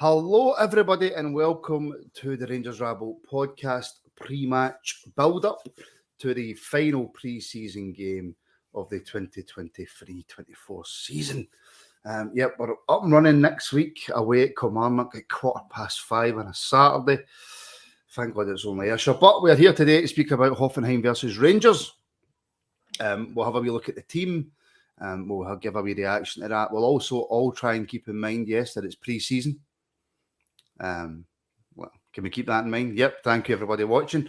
Hello, everybody, and welcome to the Rangers Rabble podcast pre-match build-up to the final pre-season game of the 2023-24 season. We're up and running next week away at Kilmarnock at 5:15 on a Saturday. Thank God it's only Ayrshire. But we're here today to speak about Hoffenheim versus Rangers. We'll have a wee look at the team. We'll give a wee reaction to that. We'll also all try and keep in mind, yes, that it's pre-season. Can we keep that in mind? Yep. Thank you, everybody watching.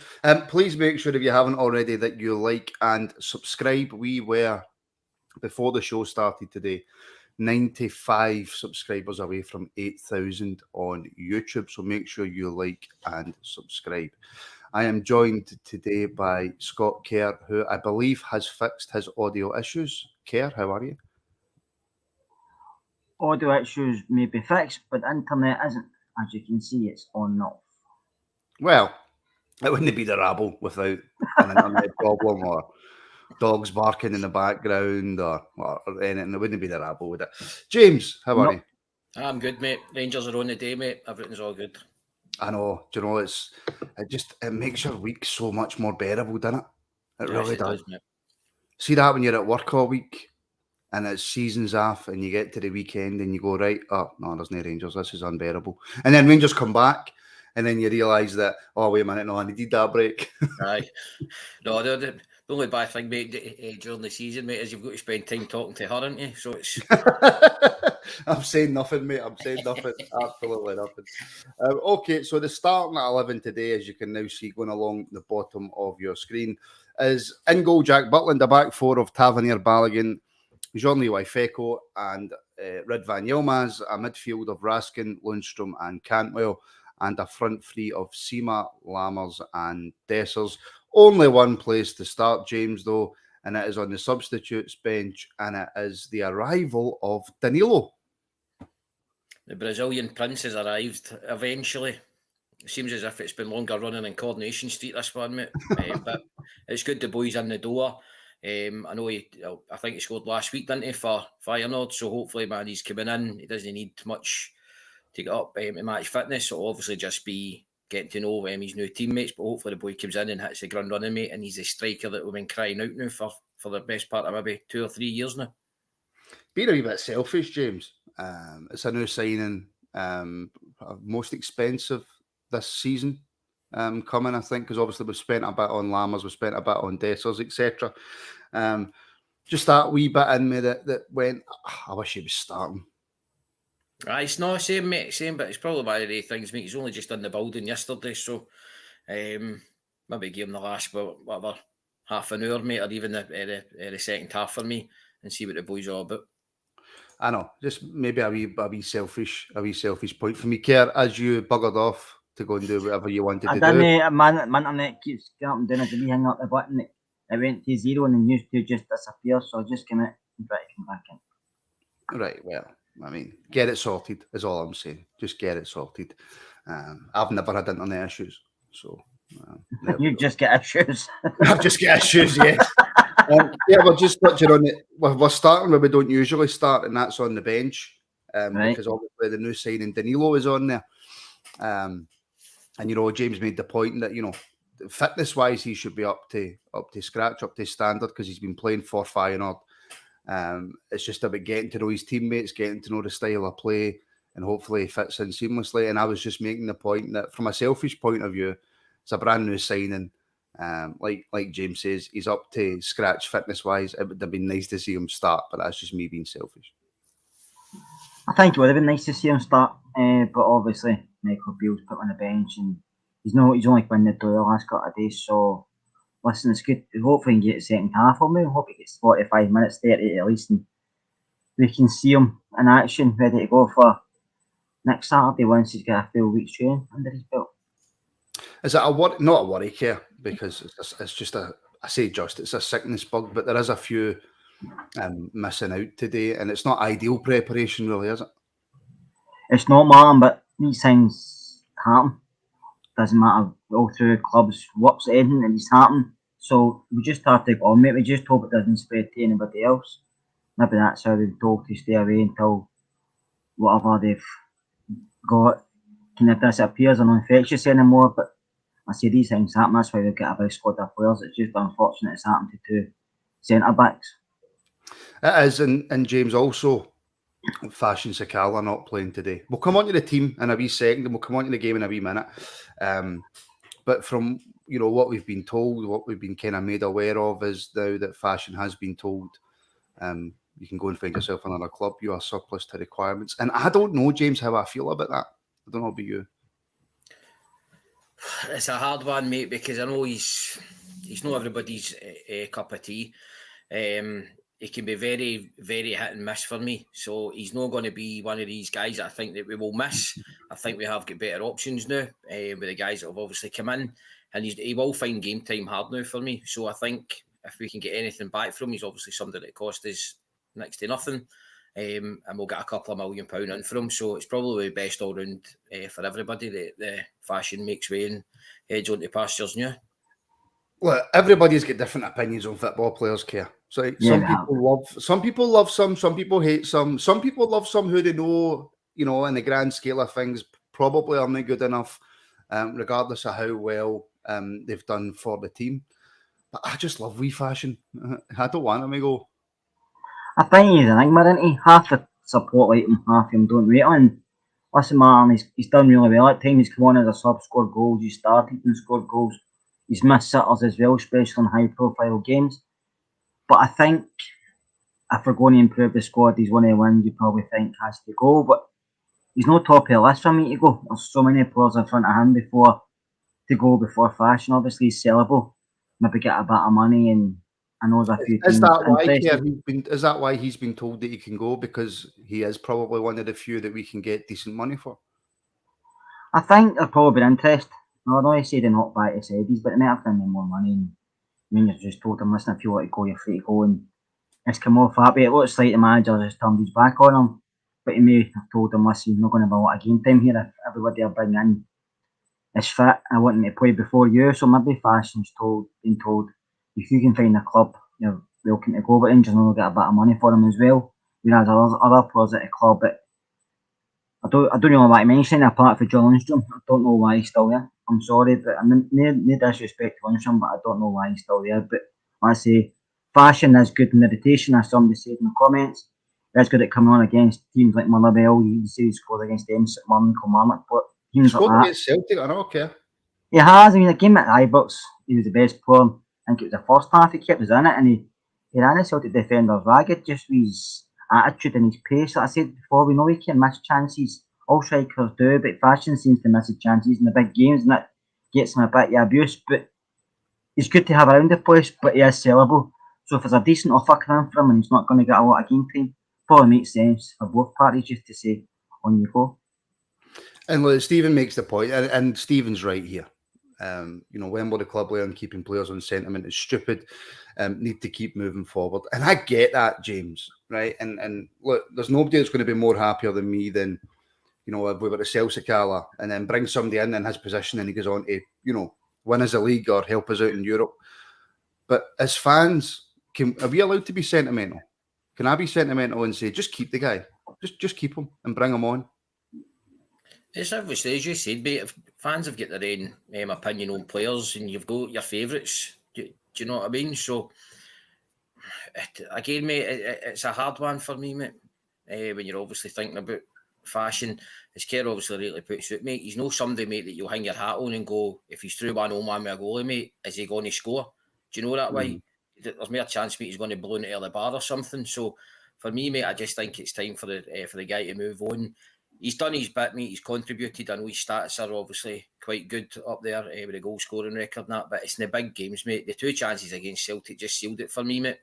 Please make sure, if you haven't already, that you like and subscribe. We were, before the show started today, 95 subscribers away from 8,000 on YouTube. So make sure you like and subscribe. I am joined today by Scott Kerr, who I believe has fixed his audio issues. Kerr, how are you? Audio issues may be fixed, but the internet isn't. As you can see, it's on and off. Well, it wouldn't be the Rabble without an internet problem or dogs barking in the background or anything. It wouldn't be the Rabble, would it? James, how are you? I'm good, mate. Rangers are on the day, mate. Everything's all good. I know. Do you know, it makes your week so much more bearable, doesn't it? It really does. Mate. See that when you're at work all week and it's season's off and you get to the weekend and you go, right, oh, no, there's no Rangers. This is unbearable. And then Rangers come back and then you realise that, oh, wait a minute, no, I needed that break. Aye. No, the only bad thing, mate, during the season, mate, is you've got to spend time talking to her, aren't you? So it's... I'm saying nothing, mate. I'm saying nothing. Absolutely nothing. Okay, so the starting at 11 today, as you can now see going along the bottom of your screen, is in goal Jack Butland, the back four of Tavernier, Balogun, Jean-Louis Waifeko and Rid van Yilmaz, a midfield of Raskin, Lundstrom and Cantwell, and a front three of Sima, Lammers and Dessers. Only one place to start, James, though, and it is on the substitutes bench, and it is the arrival of Danilo. The Brazilian prince has arrived eventually. It seems as if it's been longer running in Coronation Street, this one, mate. But it's good the boy's in the door. I know I think he scored last week, didn't he, for Feyenoord? So hopefully, man, he's coming in. He doesn't need much to get up to match fitness. So obviously just be getting to know his new teammates. But hopefully the boy comes in and hits the ground running, mate. And he's the striker that we've been crying out now for the best part of maybe 2 or 3 years now. Being a wee bit selfish, James. It's a new signing, most expensive this season. Coming, I think, because obviously we've spent a bit on Lammers, we've spent a bit on Dessers, etc. Just that wee bit in me that went, I wish he was starting. It's not the same, mate, but it's probably one of the things, mate. He's only just in the building yesterday, so maybe give him the last, whatever, half an hour, mate, or even the second half for me, and see what the boys are about. I know, just maybe a wee selfish point for me, Kerr, as you buggered off to go and do whatever you wanted to do. My internet keeps getting down as we hang up the button. It went to 0 and used to just disappear, so I just came out and tried to come back in. Right, well, I mean, get it sorted is all I'm saying. Just get it sorted. I've never had internet issues, so... You just get issues. I just get issues, yes. We're just touching on it. We're starting where we don't usually start, and that's on the bench. Right. Because obviously the new signing Danilo is on there. And James made the point that fitness-wise he should be up to scratch, up to standard, because he's been playing for Feyenoord. It's just about getting to know his teammates, getting to know the style of play, and hopefully he fits in seamlessly. And I was just making the point that from a selfish point of view, it's a brand new signing. Like James says, he's up to scratch fitness-wise. It would have been nice to see him start, but that's just me being selfish. I think it would have been nice to see him start, but obviously Michael Beale's put on the bench, and he's only been in the door the last couple of days. So listen, it's good. Hopefully he can get the second half on me. I hope he gets 45 minutes, 30 at least, and we can see him in action, ready to go for next Saturday once he's got a full week's training under his belt. Is it not a worry, Kerr, because it's just it's a sickness bug, but there is a few missing out today, and it's not ideal preparation, really, is it? It's not, man, but these things happen. Doesn't matter, all through clubs, what's anything, and it's happened. So we just have to go on, mate. We just hope it doesn't spread to anybody else. Maybe that's how they've told to stay away until whatever they've got kind of disappears or not infectious anymore. But I say these things happen. That's why we've got a big squad of players. It's just unfortunate it's happened to two centre backs. It is, and James, also Fashion Sakala not playing today. We'll come on to the team in a wee second, and we'll come on to the game in a wee minute. But from what we've been told, what we've been kind of made aware of is now that Fashion has been told, you can go and find yourself another club. You are surplus to requirements, and I don't know, James, how I feel about that. I don't know about you. It's a hard one, mate, because I know he's not everybody's cup of tea. He can be very, very hit and miss for me. So he's not going to be one of these guys that I think that we will miss. I think we have got better options now with the guys that have obviously come in. And he will find game time hard now for me. So I think if we can get anything back from him, he's obviously somebody that cost us next to nothing. And we'll get a couple of £1 million in for him. So it's probably the best all round for everybody that the Fashion makes way and heads on to pastures new. Look, everybody's got different opinions on football players, Care. So some people love some people hate some people love some who they know, in the grand scale of things, probably are not good enough, regardless of how well they've done for the team. But I just love wee Fashion. I don't want him to go. I think he's an enigma, isn't he? Half the support like him, half of him don't rate him. Listen, man, he's done really well. At times he's come on as a sub, scored goals, he's started and scored goals. He's missed sitters as well, especially in high-profile games. But I think if we're going to improve the squad, he's one of the ones you probably think has to go. But he's no top of the list for me to go. There's so many players in front of him before Fashion. Obviously, he's sellable. Maybe get a bit of money, and I know there's a few teams. Is that why he's been told that he can go? Because he is probably one of the few that we can get decent money for. I think they're probably interested. I know he said they're not back to Saudis, but they might have given him more money. And Rangers just told him, listen, if you want to go, you're free to go. And it's come off happy. It looks like the manager has turned his back on him. But he may have told him, listen, you're not going to have a lot of game time here if everybody I bring in is fit. I want him to play before you. So maybe Fashion's being told, if you can find a club, you're welcome to go. But Rangers will get a bit of money for him as well. Whereas other players at the club, but I don't really want to mention apart from John Lundstrom. I don't know why he's still there. I'm sorry, but I mean, no disrespect to Lundstrom, but I don't know why he's still there. But I say, Fashion is good in the rotation, as somebody said in the comments. That's good at coming on against teams like Motherwell. You see he scored against them, Kilmarnock, but teams like that. Against Celtic, I don't care. He has. I mean, the game at Ibrox, he was the best player. I think it was the first half he kept us in it, and he ran the Celtic defenders ragged just with his attitude and his pace. Like I said before, we know he can miss chances. All strikers do, but Fashion seems to miss his chances in the big games, and that gets him a bit of abuse. But he's good to have around the place, but he is sellable. So if there's a decent offer coming from him and he's not going to get a lot of game time, probably makes sense for both parties just to say, on you go. And look, Stephen makes the point, and Stephen's right here. When will the club learn keeping players on sentiment is stupid. Need to keep moving forward. And I get that, James, right? And look, there's nobody that's going to be more happier than me than, if we were to sell Sakala and then bring somebody in his position and he goes on to, win us a league or help us out in Europe. But as fans, are we allowed to be sentimental? Can I be sentimental and say, just keep the guy? Just keep him and bring him on? It's obviously, as you said, mate, if fans have got their own opinion on players and you've got your favourites. Do you know what I mean? So, again, mate, it's a hard one for me, mate. When you're obviously thinking about Fashion, as Kerr obviously really puts it, mate, he's not somebody, mate, that you'll hang your hat on and go, if he's through 1-0 man with a goalie, mate, is he going to score? Do you know that way? There's more chance, mate, he's going to blow into the bar or something. So, for me, mate, I just think it's time for the guy to move on. He's done his bit, mate. He's contributed. I know his stats are obviously quite good up there with the goal scoring record and that, but it's in the big games, mate. The 2 chances against Celtic just sealed it for me, mate.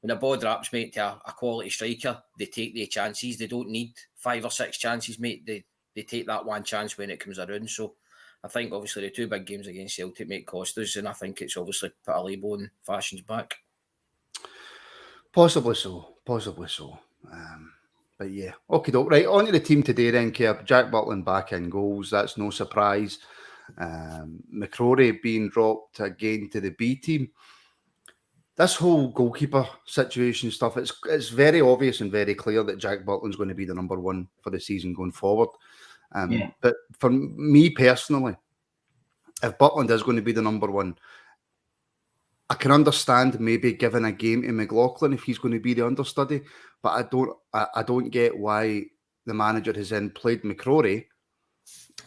When a ball drops, mate, to a quality striker, they take the chances. They don't need 5 or 6 chances, mate. They take that one chance when it comes around. So I think obviously the 2 big games against Celtic, mate, cost us, and I think it's obviously put a label on Fashion's back. Possibly so. But yeah, okay, right, on to the team today then, Kev. Jack Butland back in goals, that's no surprise. McCrory being dropped again to the B team. This whole goalkeeper situation stuff, it's very obvious and very clear that Jack Butland's going to be the number 1 for the season going forward. But for me personally, if Butland is going to be the number one, I can understand maybe giving a game to McLaughlin if he's going to be the understudy, but I don't get why the manager has then played McCrory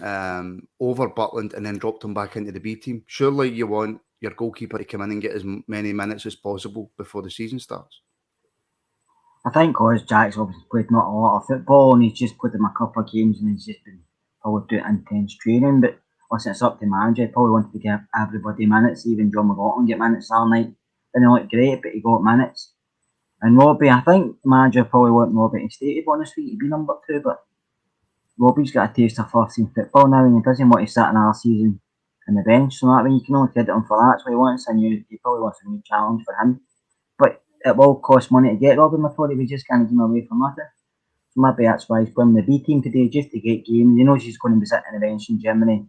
over Butland and then dropped him back into the B team. Surely you want your goalkeeper to come in and get as many minutes as possible before the season starts. I think because Jack's obviously played not a lot of football and he's just played him a couple of games and he's just been probably doing intense training. But listen, it's up to the manager. He probably wanted to give everybody minutes, even John McLaughlin get minutes all night. Didn't look great, but he got minutes. And Robbie, I think the manager probably wanted Robbie to stay, to be honest with you, to be number 2, but Robbie's got a taste of first team football now and he doesn't want to sit another season on the bench. So that means you can only credit him for that. So he probably wants a new challenge for him. But it will cost money to get Robbie McCrory. We just can't give him away for nothing. So maybe that's why he's playing the B team today, just to get games. He knows he's going to be sitting on the bench in Germany.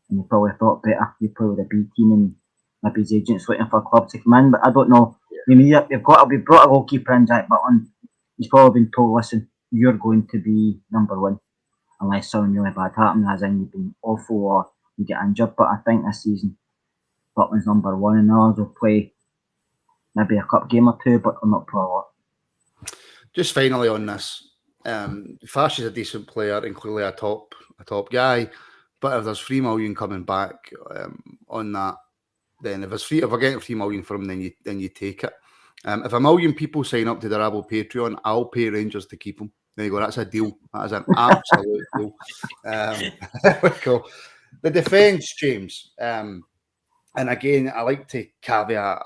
And he probably thought better you play with the B team and maybe his agent's looking for a club to come in. But I don't know. You've got to be brought a goalkeeper in, Jack Butland. He's probably been told, listen, you're going to be number 1. Unless something really bad happens, as in you've been awful or you get injured. But I think this season, Butland's number 1 and others will play maybe a cup game or 2, but they'll not play a lot. Just finally on this, Fash is a decent player and clearly a top guy. But if there's 3 million coming back on that, then if we're getting 3 million for him, then you take it. If 1 million people sign up to the Rabble Patreon, I'll pay Rangers to keep him. There you go. That's a deal. That is an absolute deal. There we go. The defence, James. And again, I like to caveat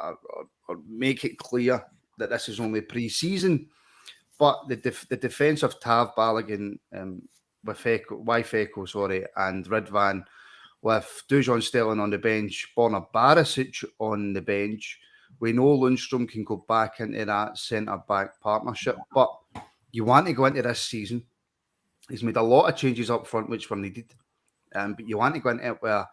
or make it clear that this is only pre-season. But the defence of Tav, Balogun, Wyfeko, and Ridvan, with Dujon Sterling on the bench, Borna Barisic on the bench, we know Lundstrom can go back into that centre-back partnership. But you want to go into this season. He's made a lot of changes up front, which were needed. But you want to go into it with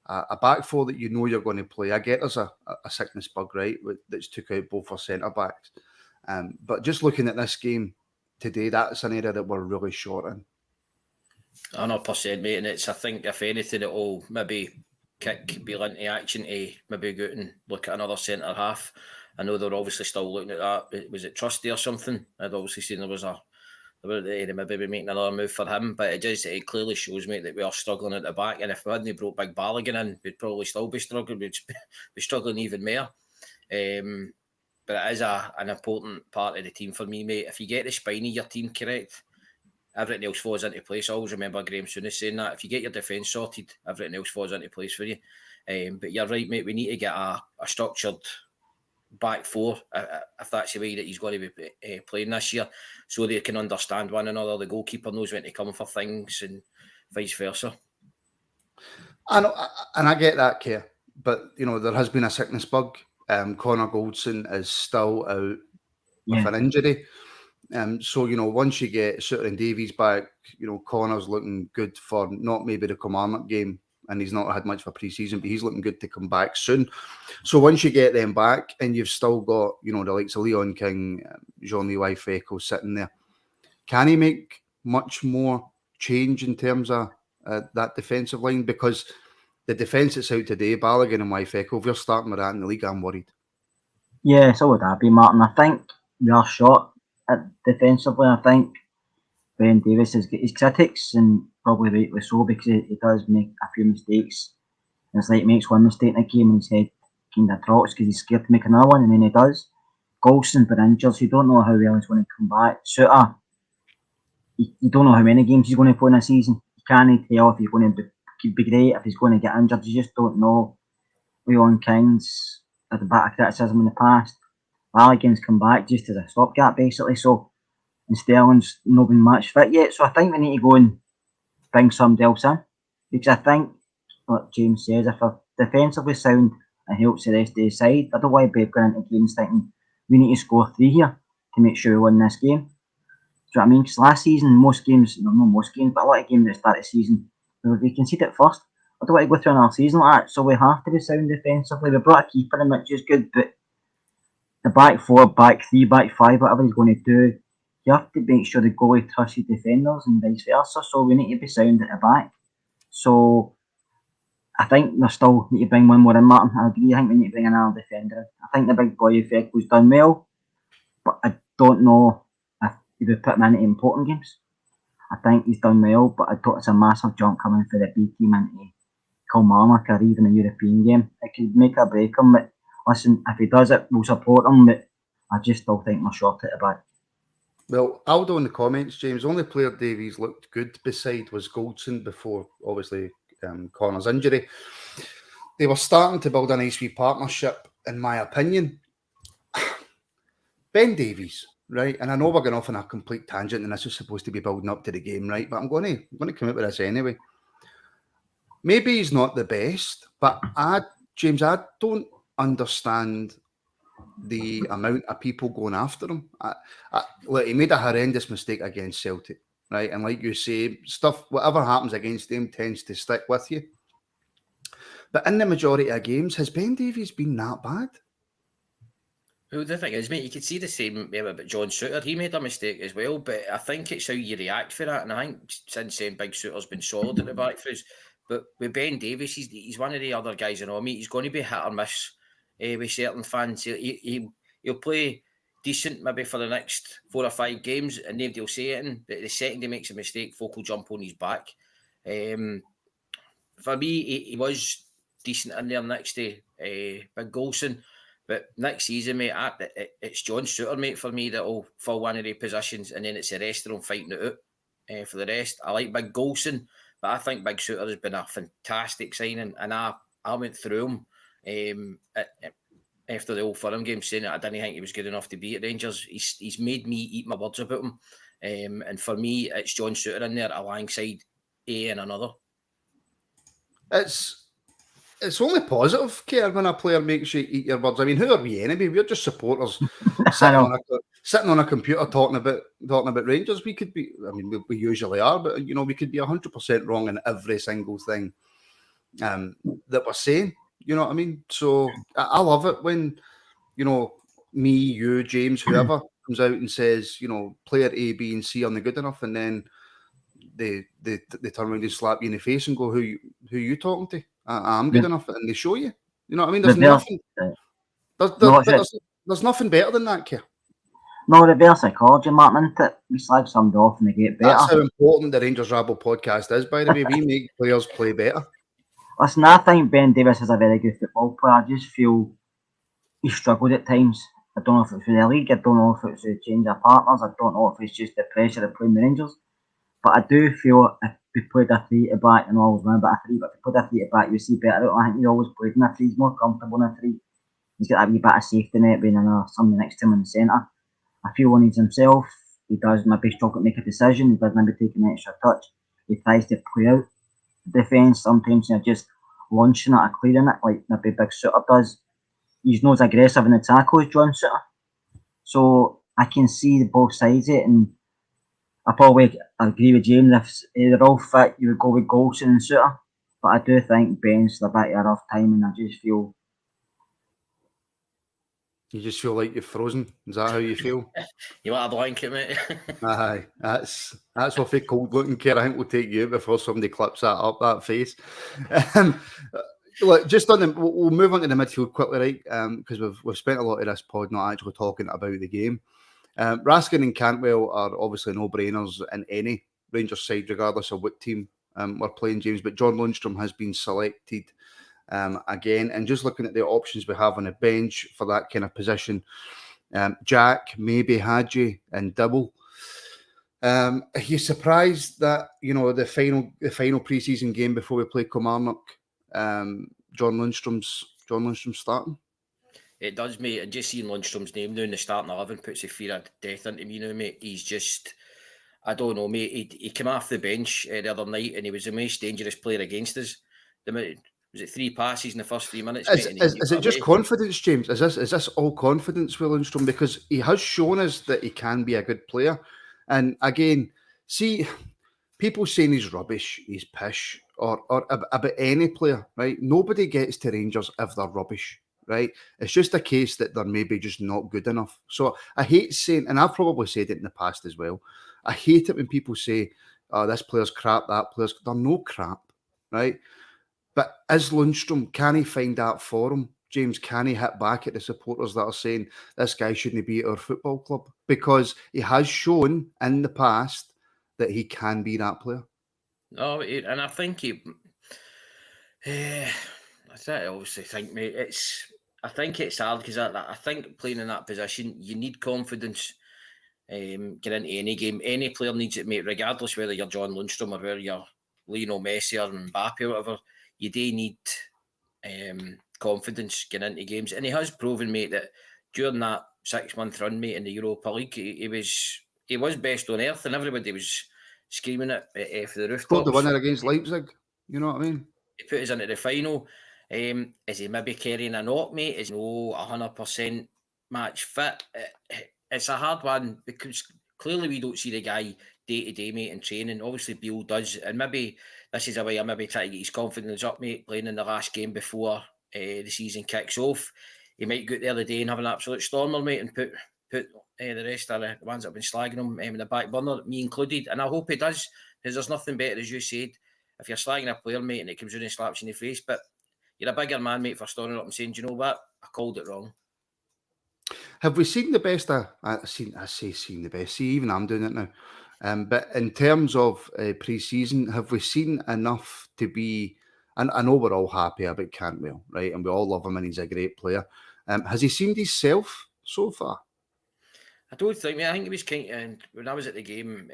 a back 4 that you know you're going to play. I get there's a sickness bug, right, that's took out both our centre-backs. But just looking at this game today, that's an area that we're really short in. 100%, mate. And I think, if anything, it will maybe kick Beale into action to maybe go out and look at another centre-half. I know they're obviously still looking at that. Was it Trusty or something? I'd obviously seen they were maybe making another move for him, but it clearly shows, mate, that we are struggling at the back. And if we hadn't brought Big Balogun in, we'd probably still be struggling. We'd be struggling even more. But it is an important part of the team for me, mate. If you get the spine of your team correct, everything else falls into place. I always remember Graham Souness saying that. If you get your defence sorted, everything else falls into place for you. But you're right, mate. We need to get a structured back 4, if that's the way that he's going to be playing this year, so they can understand one another. The goalkeeper knows when to come for things and vice versa. I know, and I get that, Keir, but there has been a sickness bug. Connor Goldson is still out with an injury. So once you get Suter and Davies back, Connor's looking good for not maybe the Kilmarnock game, and he's not had much of a pre-season, but he's looking good to come back soon. So once you get them back, and you've still got, the likes of Leon King, Jean-Louis Wyfeko sitting there, can he make much more change in terms of that defensive line? Because the defence that's out today, Balogun and Wyfeko, if you're starting with that in the league, I'm worried. Yeah, so would I be, Martin. I think we are short at defensively. I think Ben Davies has got his critics, and probably rightly so, because he does make a few mistakes. And it's like he makes one mistake in a game and his head kind of drops because he's scared to make another one, and then he does. Golson's been injured, so you don't know how well he's going to come back. Suter, you don't know how many games he's going to play in a season. You can't tell if he's going to be great, if he's going to get injured. You just don't know. Leon King's had a bit of criticism in the past. Balogun's come back just as a stopgap, basically. So, and Sterling's not been match fit yet. So I think we need to go and bring somebody else in, because I think, like James says, if we're defensively sound, it helps the rest of the side. I don't want to be going into games thinking we need to score 3 here to make sure we win this game. Do you know what I mean? Because last season, not most games, but a lot of games at the start of the season, we conceded first. I don't want to go through another season like that, so we have to be sound defensively. We brought a keeper in, which is good, but the back 4, back 3, back 5, whatever he's going to do, you have to make sure the goalie trusts his defenders and vice versa. So we need to be sound at the back. So I think we still need to bring one more in, Martin. I agree. I think we need to bring another defender in. I think the big boy effect was done well, but I don't know if he would put him into important games. I think he's done well, but I thought it's a massive jump coming for the B team into Kilmarnock or even a European game. It could make or break him. But listen, if he does it, we'll support him. But I just still think we're short at the back. Well, Aldo in the comments, James, only player Davies looked good beside was Goldson before, obviously, Connor's injury. They were starting to build a nice wee partnership, in my opinion. Ben Davies, right? And I know we're going off on a complete tangent and this is supposed to be building up to the game, right? But I'm going to come out with this anyway. Maybe he's not the best, but James, I don't understand the amount of people going after him. He made a horrendous mistake against Celtic, right? And like you say, whatever happens against him tends to stick with you. But in the majority of games, has Ben Davies been that bad? Well, the thing is, mate, you could see the same about John Souttar. He made a mistake as well, but I think it's how you react for that. And I think since then, Big Souttar's been solid at the back for us. But with Ben Davies, he's one of the other guys in me. He's going to be hit or miss with certain fans. He'll play decent maybe for the next 4 or 5 games and nobody will say it. But the second he makes a mistake, folk will jump on his back. For me, he was decent in there next to Big Golson. But next season, mate, it's John Souttar, mate, for me, that will fill one of the positions, and then it's the rest of them fighting it out for the rest. I like Big Golson, but I think Big Souttar has been a fantastic signing, and I went through him after the Old Firm game, saying that I didn't think he was good enough to be at Rangers. He's made me eat my words about him, and for me, it's John Souttar in there alongside A and another. It's only positive, Kerr, when a player makes you eat your words. I mean, who are we anyway? We're just supporters sitting on a computer talking about Rangers. We could be, I mean, we usually are, but we could be 100% wrong in every single thing that we're saying. You know what I mean? So I love it when me, you, James, whoever comes out and says player A, B, and C aren't good enough, and then they turn around and slap you in the face and go, who you talking to? I'm good enough, and they show you. You know what I mean? There's nothing. There's nothing better than that, Keir. No, reverse psychology, Martin, isn't it? We slag somebody off and they get better. That's how important the Rangers Rabble podcast is, by the way. We make players play better. Listen, I think Ben Davies is a very good football player. I just feel he struggled at times. I don't know if it's with the league. I don't know if it's a change of partners. I don't know if it's just the pressure of playing the Rangers. But I do feel if we played a 3 at back, and always remember a 3, but if we played a 3 at back, you see better out. I think he always played in a 3. He's more comfortable in a 3. He's got a wee bit of safety net being somebody next to him in the centre. I feel when he's himself, he does maybe struggle to make a decision. He does maybe take an extra touch. He tries to play out the defence. Sometimes just launching it or clearing it, like maybe Big Souttar does. He's not as aggressive in the tackle as John Souttar. So I can see both sides of it, and I probably agree with James. If they're all fit, you would go with Golson and Souttar. But I do think Ben's a bit of a rough time, and I just feel. You just feel like you're frozen. Is that how you feel? You want a blanket, mate? Aye, that's awfully cold looking, Kerr. I think we'll take you before somebody clips that up, that face. Look, just on we'll move on to the midfield quickly, right? Because we've spent a lot of this pod not actually talking about the game. Raskin and Cantwell are obviously no-brainers in any Rangers side, regardless of what team we're playing, James. But John Lundstrom has been selected again. And just looking at the options we have on the bench for that kind of position, Jack, maybe Hadji, and Dibble. Are you surprised that the final pre-season game before we play Kilmarnock, John Lundstrom's starting? It does, mate. And just seeing Lundstrom's name now in the starting 11 puts a fear of death into me now, mate. He's just, I don't know, mate. He came off the bench the other night and he was the most dangerous player against us. Was it 3 passes in the first 3 minutes? Is it just confidence, James? Is this all confidence with Lundstrom? Because he has shown us that he can be a good player. And again, see, people saying he's rubbish, he's pish, or about any player, right? Nobody gets to Rangers if they're rubbish. right? It's just a case that they're maybe just not good enough. So I hate saying, and I've probably said it in the past as well, I hate it when people say, oh, this player's crap, that player's... They're no crap, right? But is Lundstrom, can he find that forum? James, can he hit back at the supporters that are saying this guy shouldn't be at our football club? Because he has shown in the past that he can be that player. No, and I think I obviously think, mate, I think it's hard because I think playing in that position, you need confidence. Get into any game. Any player needs it, mate, regardless whether you're John Lundstrom or whether you're Lionel Messi or Mbappe or whatever. You do need confidence getting into games. And he has proven, mate, that during that 6-month run, mate, in the Europa League, he was best on earth and everybody was screaming it for the rooftops. Scored the winner against Leipzig. You know what I mean? He put us into the final. Is he maybe carrying a knock, mate? Is he 100% match fit? It's a hard one because clearly we don't see the guy day to day, mate, in training. Obviously, Beale does, and maybe this is a way I maybe try to get his confidence up, mate, playing in the last game before the season kicks off. He might go out the other day and have an absolute stormer, mate, and put the rest of the ones that have been slagging him in the back burner, me included. And I hope he does, because there's nothing better, as you said, if you're slagging a player, mate, and it comes in and slaps you in the face. But you're a bigger man, mate, for standing up and saying, do you know what? I called it wrong. Have we seen the best? I say seen the best. See, even I'm doing it now. But in terms of pre-season, have we seen enough to be... And I know we're all happy about Cantwell, right? And we all love him and he's a great player. Has he seemed himself so far? I don't think, mate. I think he was kind of... When I was at the game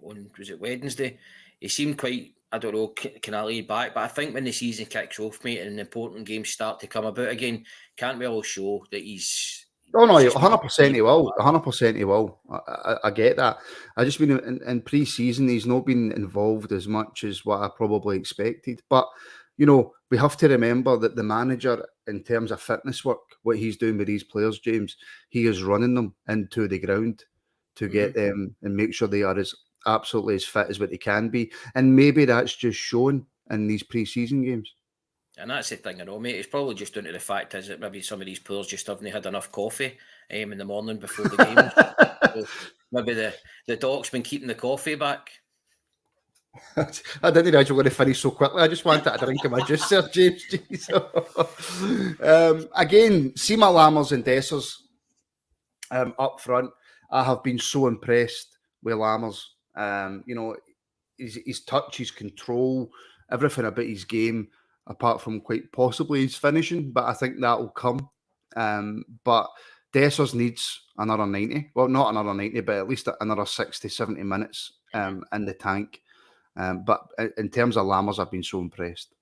on, was it Wednesday, he seemed quite, I don't know, kind of laid back. But I think when the season kicks off, mate, and important games start to come about again, Cantwell will show that he's... Oh no, 100% he will. 100% he will. I get that. I just mean in pre-season, he's not been involved as much as what I probably expected. But you know, we have to remember that the manager, in terms of fitness work, what he's doing with these players, James, he is running them into the ground to get them and make sure they are as absolutely as fit as what they can be. And maybe that's just shown in these pre-season games. And that's the thing, I know, mate. It's probably just down to the fact is that maybe some of these players just haven't had enough coffee in the morning before the game. So maybe the doc's been keeping the coffee back. I didn't know you were going to finish so quickly. I just wanted a drink of my juice there, James. Again, Sima Lammers and Dessers up front. I have been so impressed with Lammers. You know, his touch, his control, everything about his game, apart from quite possibly his finishing, but I think that will come. But Dessers needs another 90. Well, not another 90, but at least another 60, 70 minutes in the tank. But in terms of Lammers, I've been so impressed.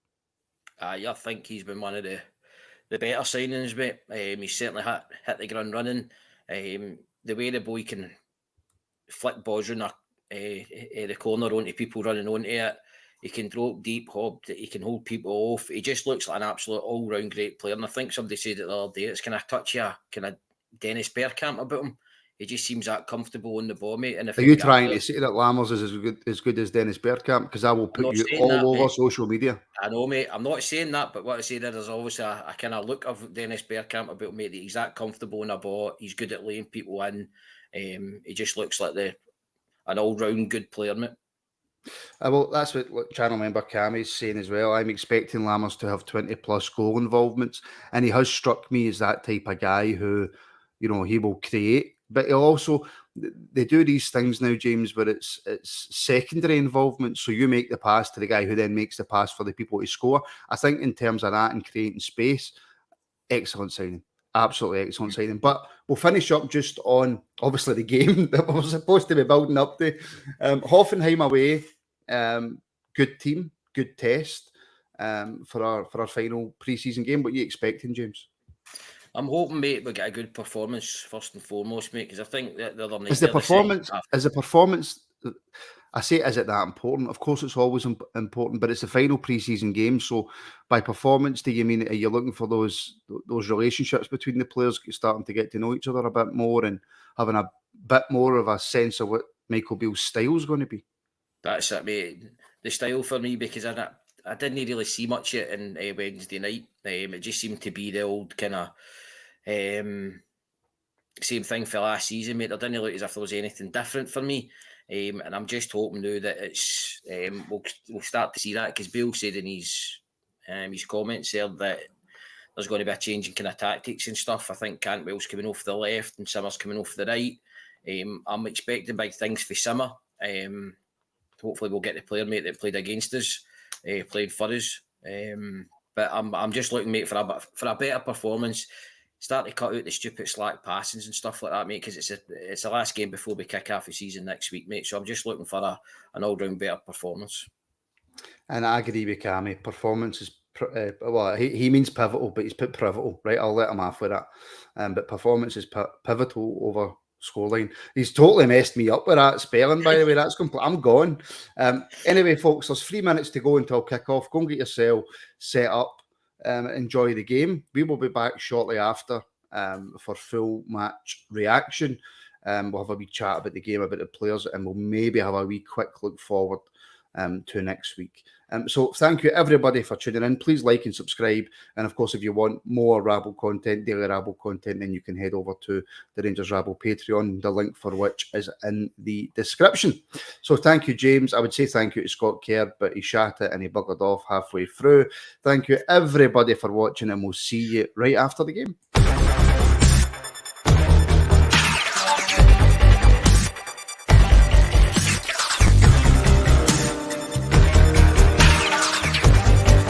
I think he's been one of the better signings, mate. He's certainly hit the ground running. The way the boy can flick balls in the corner onto people running onto it. He can drop deep, he can hold people off. He just looks like an absolute all-round great player. And I think somebody said it the other day, it's kind of touchy, kind of Dennis Bergkamp about him. He just seems that comfortable on the ball, mate. And are you trying to say that Lammers is as good as Dennis Bergkamp? Because I will put you all over social media. I know, mate. I'm not saying that, but what I say there's obviously a kind of look of Dennis Bergkamp about, mate, that he's that comfortable on the ball. He's good at laying people in. He just looks like an all-round good player, mate. Well, that's what channel member Cam is saying as well. I'm expecting Lammers to have 20+ goal involvements, and he has struck me as that type of guy who, you know, he will create, but he'll also, they do these things now, James, where it's secondary involvement. So you make the pass to the guy who then makes the pass for the people to score. I think in terms of that and creating space, excellent signing. Absolutely excellent signing. But we'll finish up just on, obviously, the game that we're supposed to be building up to. Hoffenheim away, good team, good test for our final pre-season game. What are you expecting, James? I'm hoping, mate, we get a good performance first and foremost, mate, because I think that the other night... Is the performance... I say, is it that important? Of course, it's always important, but it's the final pre-season game. So, by performance, do you mean, are you looking for those relationships between the players starting to get to know each other a bit more and having a bit more of a sense of what Michael Beale's style is going to be? That's it, mate. The style for me, because I I didn't really see much of it in Wednesday night. It just seemed to be the old kind of same thing for last season, mate. There didn't look as if there was anything different for me. And I'm just hoping now that it's we'll start to see that, because Bill said in his comments there that there's going to be a change in kind of tactics and stuff. I think Cantwell's coming off the left and Simmer's coming off the right. I'm expecting big things for Simmer. Hopefully we'll get the player, mate, that played against us, played for us. But I'm just looking, mate, for a better performance. Start to cut out the stupid slack passings and stuff like that, mate, because it's the last game before we kick off the season next week, mate. So I'm just looking for an all-round better performance. And I agree with Cammy. Performance is well, he means pivotal, but he's put pivotal, right? I'll let him off with that. But performance is pivotal over scoreline. He's totally messed me up with that spelling, by the way. That's complete. I'm gone. Anyway, folks, there's 3 minutes to go until kick-off. Go and get yourself set up. Enjoy the game. We will be back shortly after for full match reaction. We'll have a wee chat about the game, about the players, and we'll maybe have a wee quick look forward to next week. So thank you everybody for tuning in. Please like and subscribe, and of course if you want more Rabble content, daily Rabble content, then you can head over to the Rangers Rabble Patreon, the link for which is in the description. So thank you, James. I would say thank you to Scott Kerr, but he shat it and he buggered off halfway through. Thank you everybody for watching, and we'll see you right after the game.